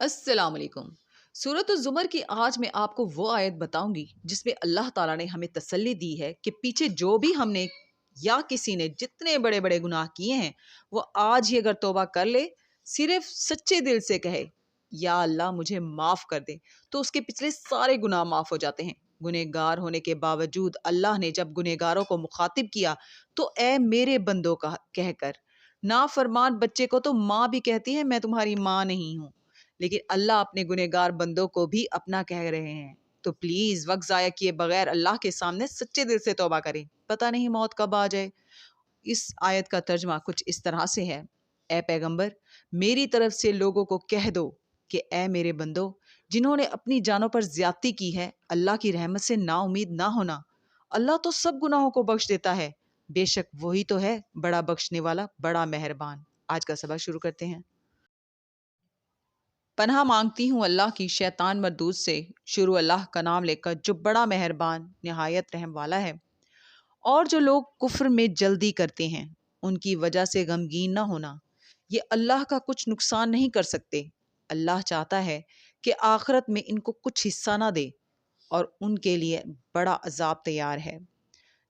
السلام علیکم۔ سورۃ الزمر کی آج میں آپ کو وہ آیت بتاؤں گی جس میں اللہ تعالیٰ نے ہمیں تسلی دی ہے کہ پیچھے جو بھی ہم نے یا کسی نے جتنے بڑے بڑے گناہ کیے ہیں وہ آج ہی اگر توبہ کر لے، صرف سچے دل سے کہے یا اللہ مجھے معاف کر دے، تو اس کے پچھلے سارے گناہ معاف ہو جاتے ہیں۔ گنہگار ہونے کے باوجود اللہ نے جب گنہگاروں کو مخاطب کیا تو اے میرے بندوں کا کہہ کر، نافرمان بچے کو تو ماں بھی کہتی ہے میں تمہاری ماں نہیں ہوں، لیکن اللہ اپنے گنہگار بندوں کو بھی اپنا کہہ رہے ہیں۔ تو پلیز وقت ضائع کیے بغیر اللہ کے سامنے سچے دل سے توبہ کریں، پتہ نہیں موت کب آ جائے۔ اس آیت کا ترجمہ کچھ اس طرح سے ہے: اے پیغمبر، میری طرف سے لوگوں کو کہہ دو کہ اے میرے بندو، جنہوں نے اپنی جانوں پر زیادتی کی ہے، اللہ کی رحمت سے نا امید نہ ہونا۔ اللہ تو سب گناہوں کو بخش دیتا ہے، بے شک وہی تو ہے بڑا بخشنے والا، بڑا مہربان۔ آج کا سبق شروع کرتے ہیں۔ پناہ مانگتی ہوں اللہ کی شیطان مردود سے۔ شروع اللہ کا نام لے کر جو بڑا مہربان نہایت رحم والا ہے۔ اور جو لوگ کفر میں جلدی کرتے ہیں ان کی وجہ سے غمگین نہ ہونا، یہ اللہ کا کچھ نقصان نہیں کر سکتے۔ اللہ چاہتا ہے کہ آخرت میں ان کو کچھ حصہ نہ دے اور ان کے لیے بڑا عذاب تیار ہے۔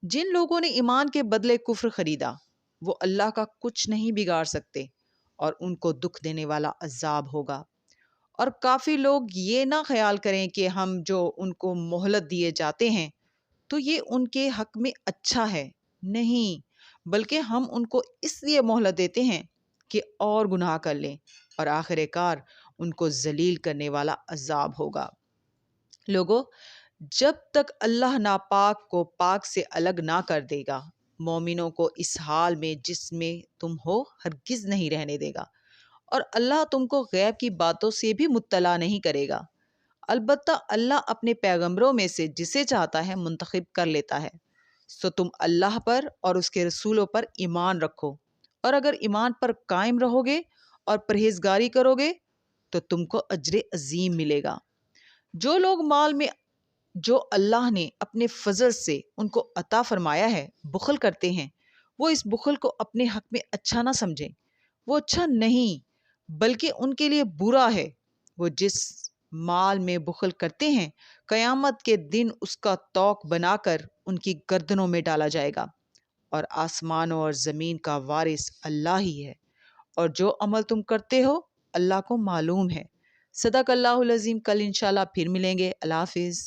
جن لوگوں نے ایمان کے بدلے کفر خریدا وہ اللہ کا کچھ نہیں بگاڑ سکتے اور ان کو دکھ دینے والا عذاب ہوگا۔ اور کافی لوگ یہ نہ خیال کریں کہ ہم جو ان کو مہلت دیے جاتے ہیں تو یہ ان کے حق میں اچھا ہے، نہیں، بلکہ ہم ان کو اس لیے مہلت دیتے ہیں کہ اور گناہ کر لیں، اور آخر کار ان کو ذلیل کرنے والا عذاب ہوگا۔ لوگو، جب تک اللہ ناپاک کو پاک سے الگ نہ کر دے گا، مومنوں کو اس حال میں جس میں تم ہو ہرگز نہیں رہنے دے گا، اور اللہ تم کو غیب کی باتوں سے بھی مطلع نہیں کرے گا۔ البتہ اللہ اپنے پیغمبروں میں سے جسے چاہتا ہے منتخب کر لیتا ہے۔ سو تم اللہ پر اور اس کے رسولوں پر ایمان رکھو، اور اگر ایمان پر قائم رہو گے اور پرہیزگاری کرو گے تو تم کو اجر عظیم ملے گا۔ جو لوگ مال میں جو اللہ نے اپنے فضل سے ان کو عطا فرمایا ہے بخل کرتے ہیں، وہ اس بخل کو اپنے حق میں اچھا نہ سمجھیں۔ وہ اچھا نہیں بلکہ ان کے لیے برا ہے۔ وہ جس مال میں بخل کرتے ہیں قیامت کے دن اس کا طوق بنا کر ان کی گردنوں میں ڈالا جائے گا، اور آسمانوں اور زمین کا وارث اللہ ہی ہے، اور جو عمل تم کرتے ہو اللہ کو معلوم ہے۔ صدق اللہ العظیم۔ کل انشاءاللہ پھر ملیں گے۔ اللہ حافظ۔